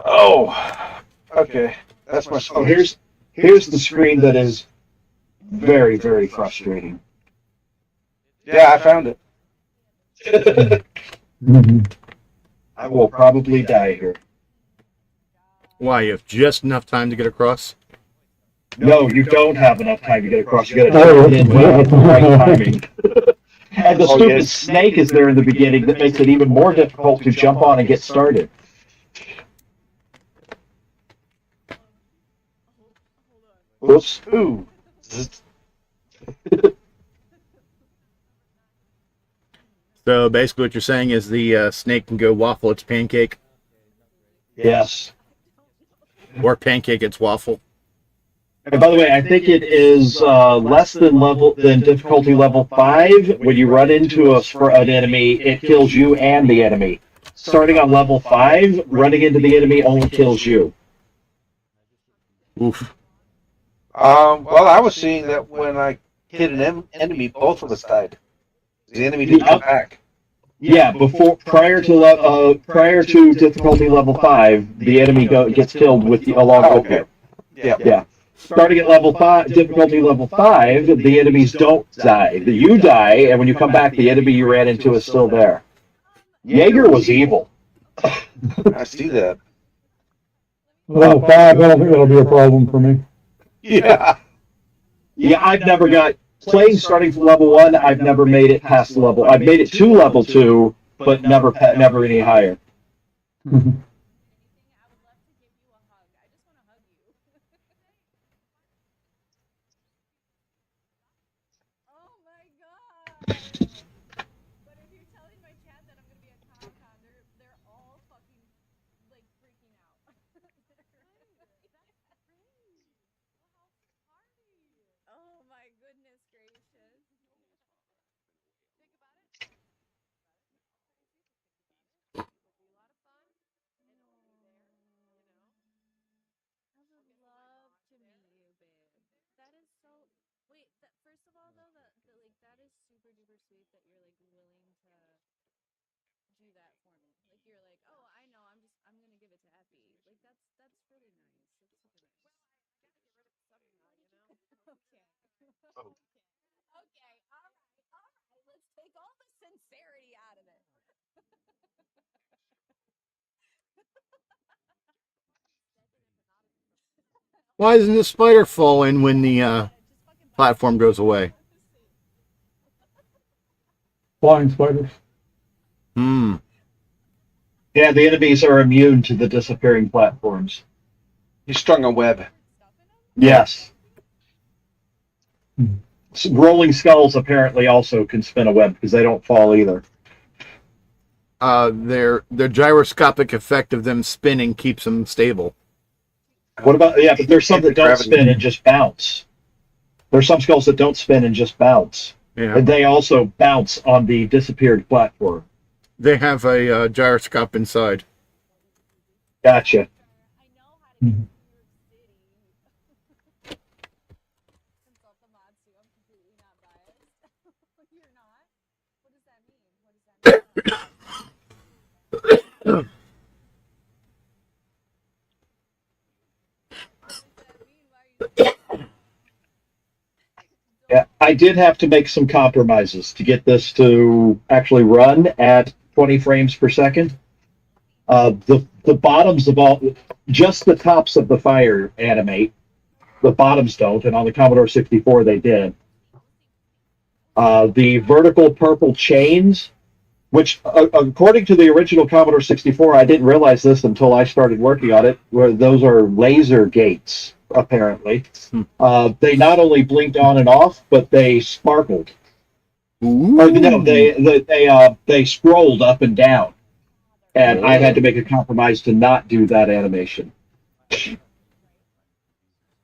Oh, okay. That's my Oh, screen. here's the screen that is very, very frustrating. Yeah, I found it. Mhm. I will probably die here. Why, you have just enough time to get across? No, you don't have enough time to get across. You got to Oh, turn it in yeah. at the right timing. And the Oh, stupid yes. snake is there in the beginning that makes it even more difficult to jump on and get started. Whoops. Ooh. So basically what you're saying is the snake can go waffle its pancake, Yes. or pancake its waffle. And by the way, I think it is less than difficulty level 5. When you run into an enemy, it kills you and the enemy. starting on level 5, running into the enemy only kills you. Oof. Well, I was seeing that when I hit an enemy, both of us died. The enemy didn't come back. Yeah, prior to difficulty level 5, the enemy gets killed with along with you. Yeah. Starting at level 5, difficulty level 5, the enemies don't die. You die, and when you come back, the enemy you ran into is still there. Jaeger was evil. I see that. Level 5, I don't think that'll be a problem for me. Yeah. Yeah, I've never got playing starting from level 1. I've never made it past level. I've made it to level 2, but never any higher. Why doesn't the spider fall in when the platform goes away? Flying spiders. Hmm. Yeah, the enemies are immune to the disappearing platforms. You strung a web. Yes. Rolling skulls apparently also can spin a web because they don't fall either. Their gyroscopic effect of them spinning keeps them stable. What about but there's some that don't spin and just bounce. There's some skulls that don't spin and just bounce. Yeah. And they also bounce on the disappeared platform. They have a gyroscope inside. Gotcha. Mhm. Yeah, I did have to make some compromises to get this to actually run at 20 frames per second. The bottoms of all, just the tops of the fire animate. The bottoms don't, and on the Commodore 64 they did. The vertical purple chains, which according to the original Commodore 64, I didn't realize this until I started working on it, where those are laser gates, apparently. They not only blinked on and off, but they sparkled. Ooh. No, they scrolled up and down. And I had to make a compromise to not do that animation.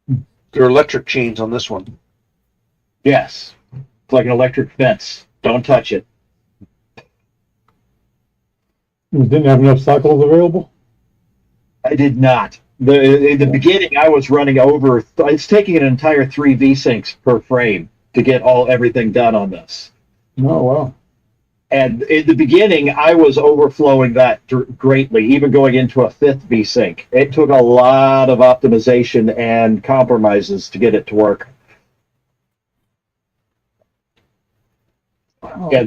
There are electric chains on this one. Yes. It's like an electric fence. Don't touch it. You didn't have enough cycles available? I did not. In the beginning, I was running over. It's taking an entire 3 V-Syncs per frame to get everything done on this. Oh, wow. And in the beginning, I was overflowing that greatly, even going into a 5th V-Sync. It took a lot of optimization and compromises to get it to work. Oh, Yeah,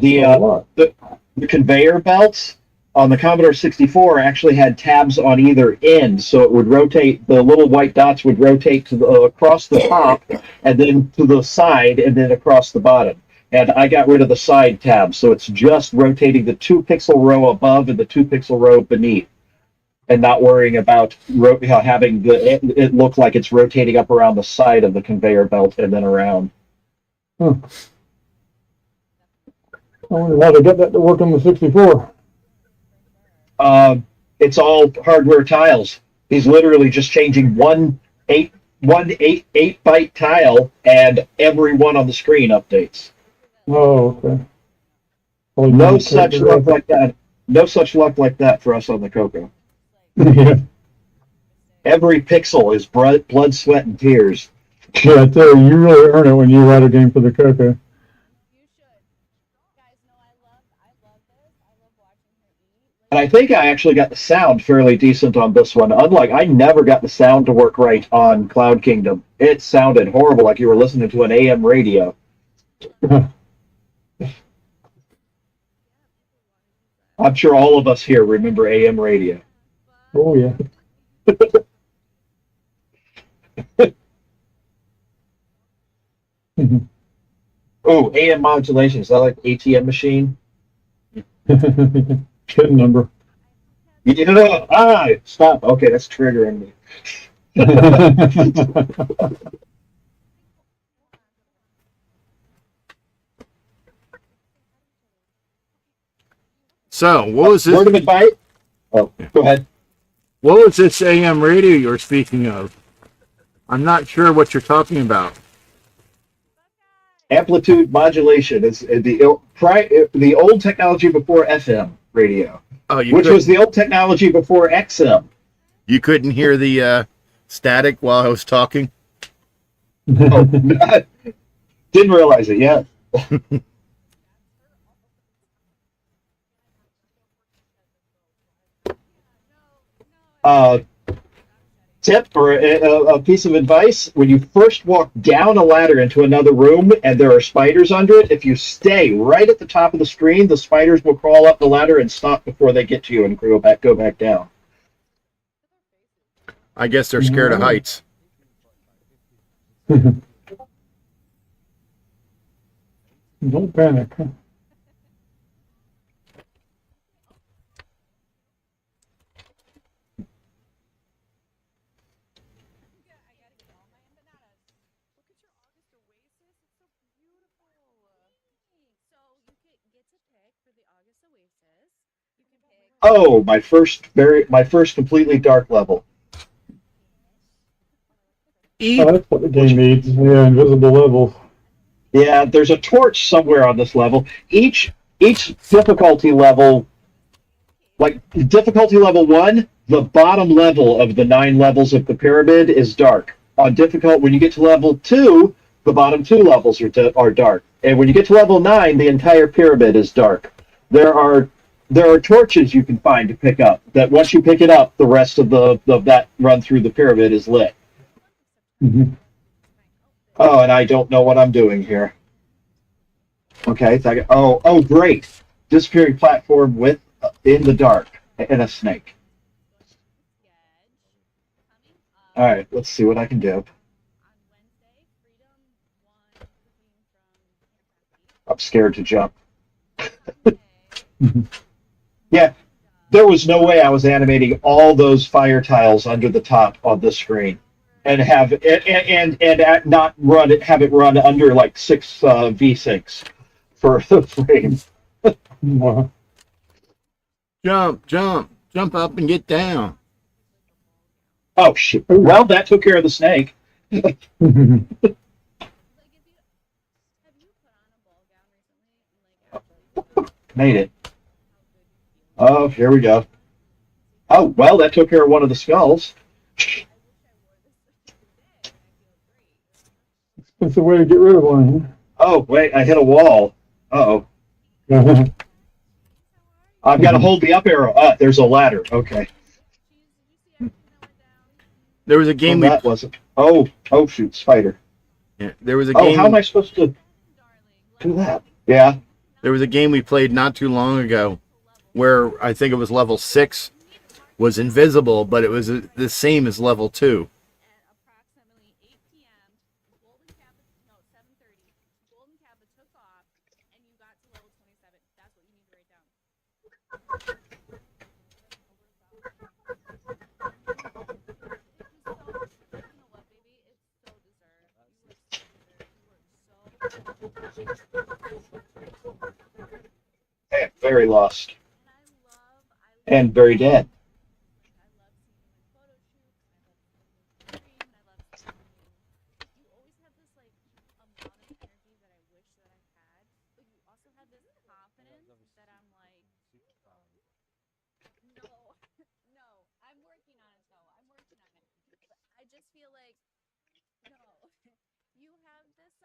the conveyor belts on the Commodore 64 actually had tabs on either end, so it would rotate. The little white dots would rotate to across the top, and then to the side, and then across the bottom. And I got rid of the side tabs, so it's just rotating the 2-pixel row above and the 2-pixel row beneath, and not worrying about having it look like it's rotating up around the side of the conveyor belt and then around. Huh. I wonder how to get that to work on the 64. It's all hardware tiles. He's literally just changing one 8-byte tile, and every one on the screen updates. Oh, okay. Well, No such luck like that. No such luck like that for us on the CoCo. Yeah. Every pixel is blood, sweat, and tears. Yeah, I tell you, you really earn it when you write a game for the CoCo. And I think I actually got the sound fairly decent on this one. Unlike, I never got the sound to work right on Cloud Kingdom. It sounded horrible, like you were listening to an AM radio. I'm sure all of us here remember AM radio. Oh, yeah. Oh, AM modulation. Is that like ATM machine? Pin number. You know, stop. Okay, that's triggering me. So, what was Word of this? advice? Oh, go ahead. What was this AM radio you were speaking of? I'm not sure what you're talking about. Amplitude modulation is the old technology before FM radio, Oh, which was the old technology before XM. you couldn't hear the static while I was talking? Oh, didn't realize it yet. Tip or a piece of advice: when you first walk down a ladder into another room and there are spiders under it, if you stay right at the top of the screen, the spiders will crawl up the ladder and stop before they get to you and go back down. I guess they're scared of heights. Don't panic. Huh? Oh, my first completely dark level. Oh, that's what the game needs. Yeah, invisible levels. Yeah, there's a torch somewhere on this level. Each difficulty level, like difficulty level 1, the bottom level of the 9 levels of the pyramid is dark. When you get to level 2, the bottom 2 levels are dark. And when you get to level 9, the entire pyramid is dark. There are torches you can find to pick up. That once you pick it up, the rest of that run through the pyramid is lit. Mm-hmm. Oh, and I don't know what I'm doing here. Okay, so great. Disappearing platform with in the dark and a snake. All right, let's see what I can do. I'm scared to jump. Yeah, there was no way I was animating all those fire tiles under the top on this screen, and have not run it. Have it run under like 6 V6 for the frame. Wow. Jump up and get down. Oh shit! Well, that took care of the snake. Made it. Oh, here we go. Oh, well, that took care of one of the skulls. That's the way to get rid of one. Oh, wait, I hit a wall. Uh-oh. Huh? I've got to hold the up arrow. There's a ladder. Okay. There was a game Well, that wasn't. Oh, shoot, spider. there was a Oh, game. how am I supposed to do that? Yeah. There was a game we played not too long ago where I think it was level 6 was invisible, but it was the same as level 2. I am very lost. And very dead.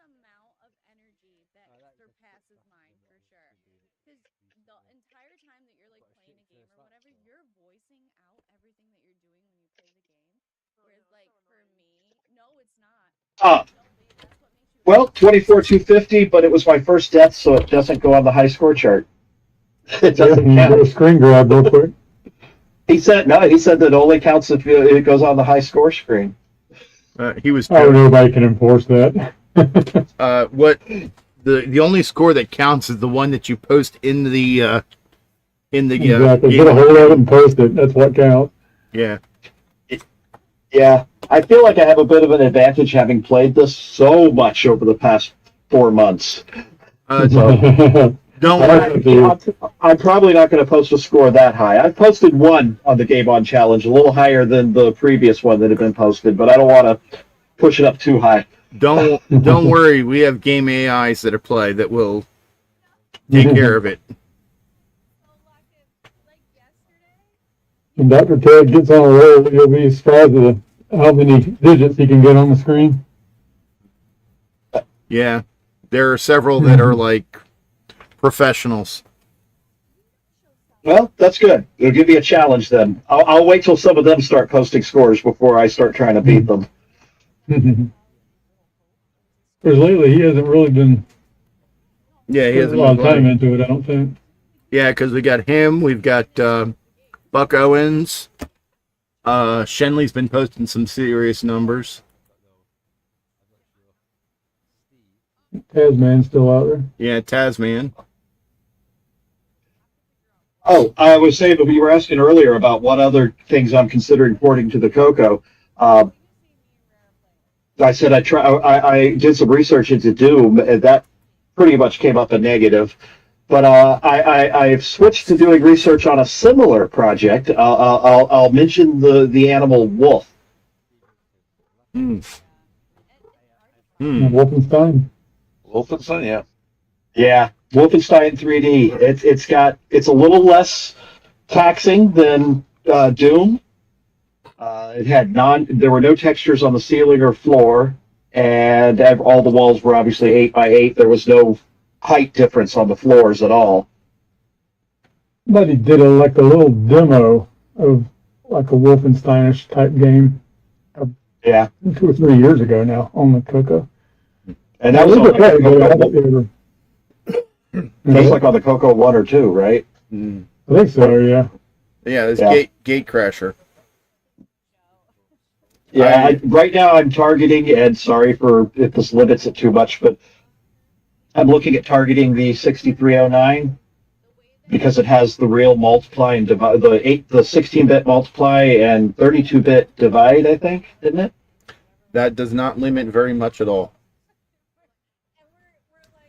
amount of energy that surpasses mine for sure. Because the entire time that you're like playing a game or whatever, you're voicing out everything that you're doing when you play the game. Whereas like for me, no, it's not. Ah, That's what makes you well, 24,250, but it was my first death, so it doesn't go on the high score chart. It Yeah, doesn't you can do a count. screen grab real quick. He said no. He said that only counts if it goes on the high score screen. He was. Oh, nobody can enforce that. What the only score that counts is the one that you post in the Exactly. game. Get a hold of it and post it. That's what counts. Yeah. Yeah, I feel like I have a bit of an advantage having played this so much over the past 4 months. So Don't worry. I'm probably not going to post a score that high. I've posted one on the Game On Challenge, a little higher than the previous one that had been posted, but I don't want to push it up too high. Don't worry. We have game AIs that are play that will take care of it. When Dr. Ted gets on a roll, you'll be surprised at how many digits he can get on the screen. Yeah. There are several that are like professionals. Well, that's good. It'll give me a challenge then. I'll wait till some of them start posting scores before I start trying to beat them. Because lately he hasn't really been Yeah, he putting hasn't a lot of been time playing. into it, I don't think. Yeah, because we got him. We've got Buck Owens. Shenley's been posting some serious numbers. Tasman's still out there. Yeah, Tasman. Oh, I was saying that we were asking earlier about what other things I'm considering porting to the CoCo. I said I did some research into Doom, and that pretty much came up a negative. But I've switched to doing research on a similar project. I'll mention the animal wolf. Wolfenstein. Wolfenstein, yeah. Yeah, Wolfenstein 3D. It's a little less taxing than Doom. There were no textures on the ceiling or floor, and all the walls were obviously 8x8. There was no height difference on the floors at all. But he did a little demo of like a Wolfensteinish type game. Yeah, 2 or 3 years ago now on the CoCo. and that was was on okay, but I the that's like on the CoCo 1 or 2, right? I think so, yeah. Yeah, this Yeah. gate crasher. Yeah, right now I'm targeting, and sorry if this limits it too much, but I'm looking at targeting the 6309 because it has the real multiply and divide, the 16-bit multiply and 32-bit divide, I think, didn't it? That does not limit very much at all.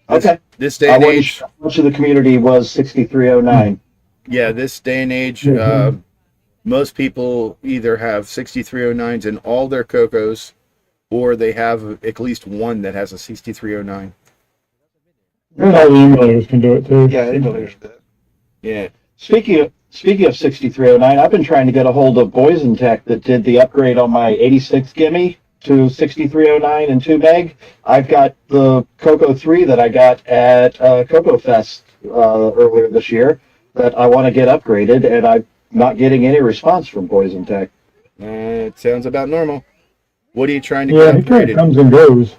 Okay. This day and wasn't age, sure how much of the community was 6309. yeah, this day and age, most people either have 6309s in all their CoCos, or they have at least one that has a 6309. And all the emulators can do it too. Yeah, emulators did. Yeah. Speaking of 6309, I've been trying to get a hold of Boise Tech that did the upgrade on my 86 gimme to 6309 and 2 meg. I've got the CoCo 3 that I got at CoCo Fest earlier this year that I want to get upgraded, and I'm not getting any response from Boise Tech. It sounds about normal. What are you trying to Yeah, get it kind of upgraded? comes and goes.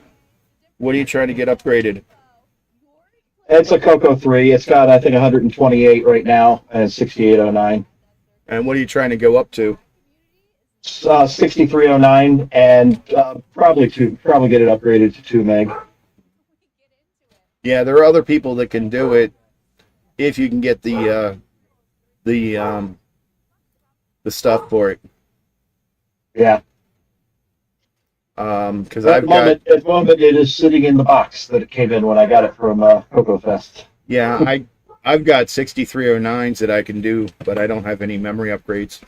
What are you trying to get upgraded? It's a CoCo 3. It's got, I think, 128 right now, and it's 6809. And what are you trying to go up to? 6309, and probably get it upgraded to 2 meg. Yeah, there are other people that can do it if you can get the stuff for it. Yeah. Because At the moment, it is sitting in the box that it came in when I got it from CoCo Fest. yeah, I've got 6309s that I can do, but I don't have any memory upgrades.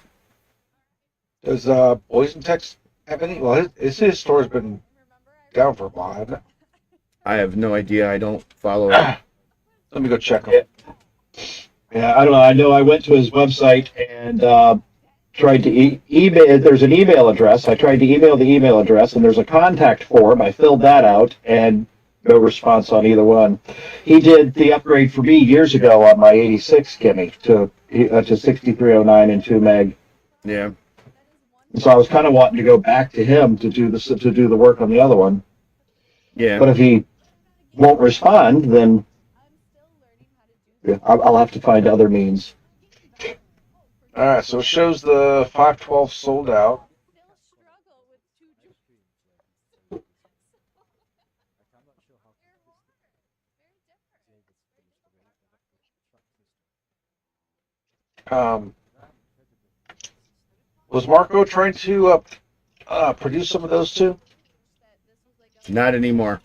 Does Boise Tech have any? Well, his store's been down for a while, hasn't it? I have no idea. I don't follow it. Let me go check them. Yeah, I don't know. I know I went to his website and tried to email. There's an email address. I tried to email the email address, and there's a contact form. I filled that out, and No response on either one. He did the upgrade for me years ago on my 86 Kimmy to 6309 and 2 meg. Yeah. So I was kind of wanting to go back to him to do the work on the other one. Yeah. But if he won't respond, then yeah, I'll have to find other means. All right, so it shows the 512 sold out. Was Marco trying to produce some of those too? Not anymore.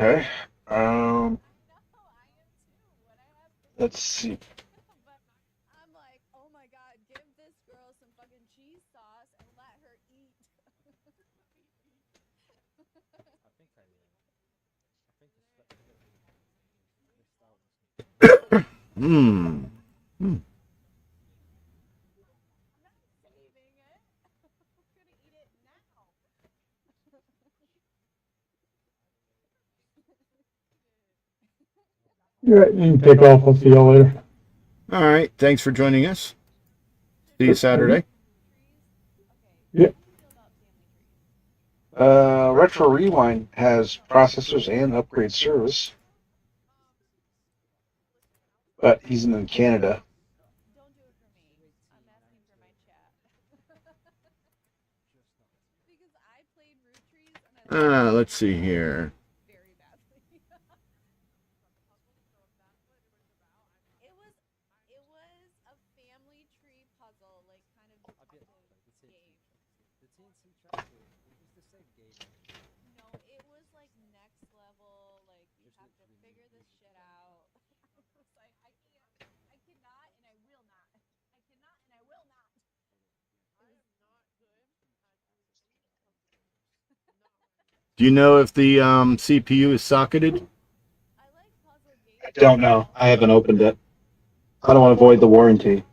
Okay. Let's see. I'm like, oh my god, give this girl some fucking cheese sauce and let her eat. Hmm. Hmm. Saving it. I'm gonna eat it now. Yeah, you can take off. I'll see y'all later. All right. Thanks for joining us. See you Saturday. Yep. Retro Rewind has processors and upgrade service, but he's in Canada. Don't do it for me. I'm asking for my chat. Because I played Root Trees and I Let's see here. very badly. It was a family tree puzzle, like kind of detective game. No, it was like next level, like you have to figure this shit out. I was like, I cannot and I will not. I cannot and I will not. Do you know if the CPU is socketed? I like puzzle games. I don't know. I haven't opened it. I don't want to void the warranty.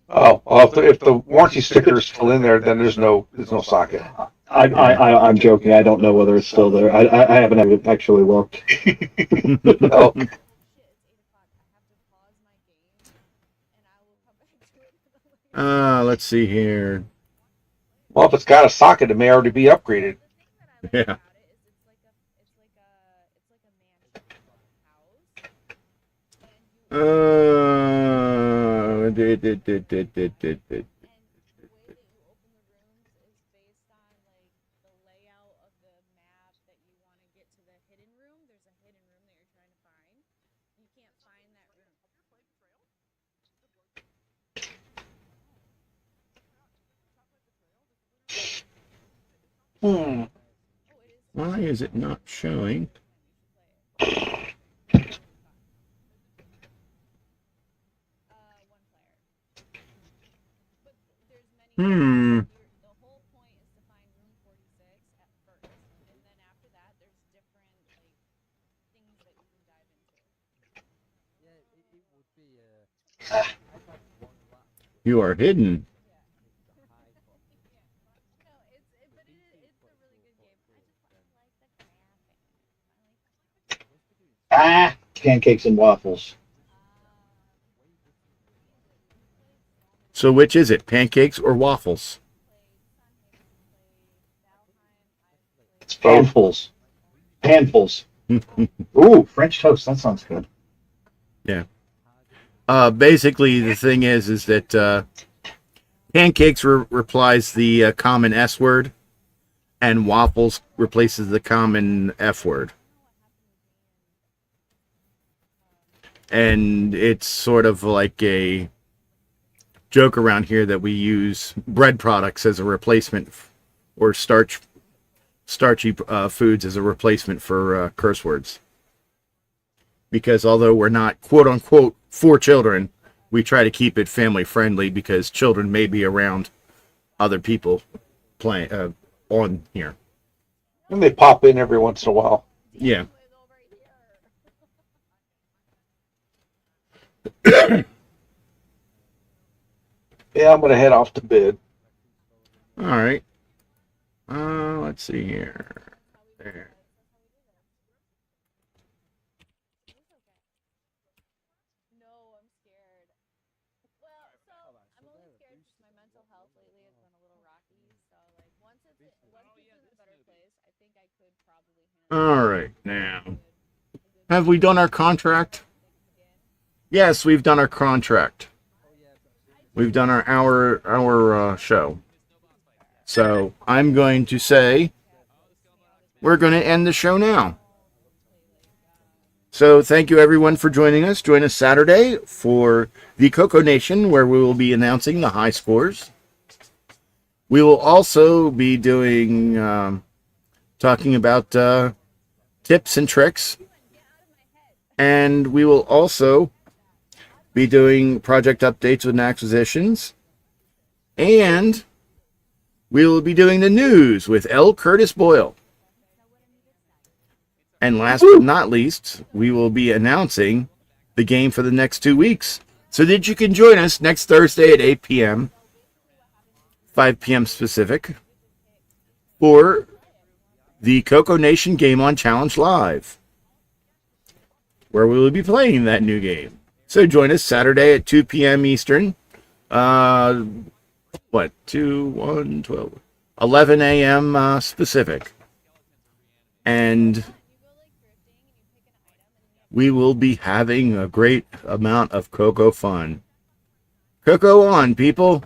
Oh, well, if the warranty sticker is still in there, then there's no socket. I'm joking. I don't know whether it's still there. I haven't actually looked. No. Let's see here. Well, if it's got a socket, it may already be upgraded. Yeah. Hmm. Why is it not showing? Hmm. The whole point is to find room 46 at first, and then after that, there's different like things that you can dive into. You are hidden. No, it's a really good game. I like the graphics. Pancakes and waffles. So which is it? Pancakes or waffles? It's handfuls. Handfuls. Ooh, French toast. That sounds good. Yeah. Basically, the thing is that pancakes replies the common S word, and waffles replaces the common F word. And it's sort of like a joke around here that we use bread products as a replacement, or starchy foods as a replacement for curse words. Because although we're not quote unquote for children, we try to keep it family friendly because children may be around other people playing on here. And they pop in every once in a while. Yeah. Yeah, I'm gonna head off to bed. All right. Let's see here. There. No, I'm scared. Well, so I'm only scared because my mental health lately has been a little rocky. So like once it's in a better place, I think I could probably handle All right. Now, have we done our contract? Yes, we've done our contract. We've done our hour show. So I'm going to say we're going to end the show now. So thank you everyone for joining us. Join us Saturday for the CoCo Nation, where we will be announcing the high scores. We will also be doing talking about tips and tricks, and we will also be doing project updates and acquisitions, and we will be doing the news with L. Curtis Boyle. And last but not least, we will be announcing the game for the next 2 weeks, so that you can join us next Thursday at 8 p.m., 5 p.m. Pacific, for the CoCo Nation Game On Challenge Live, where we will be playing that new game. So join us Saturday at 2 p.m. Eastern. 11 a.m. Pacific. And we will be having a great amount of CoCo fun. CoCo on, people.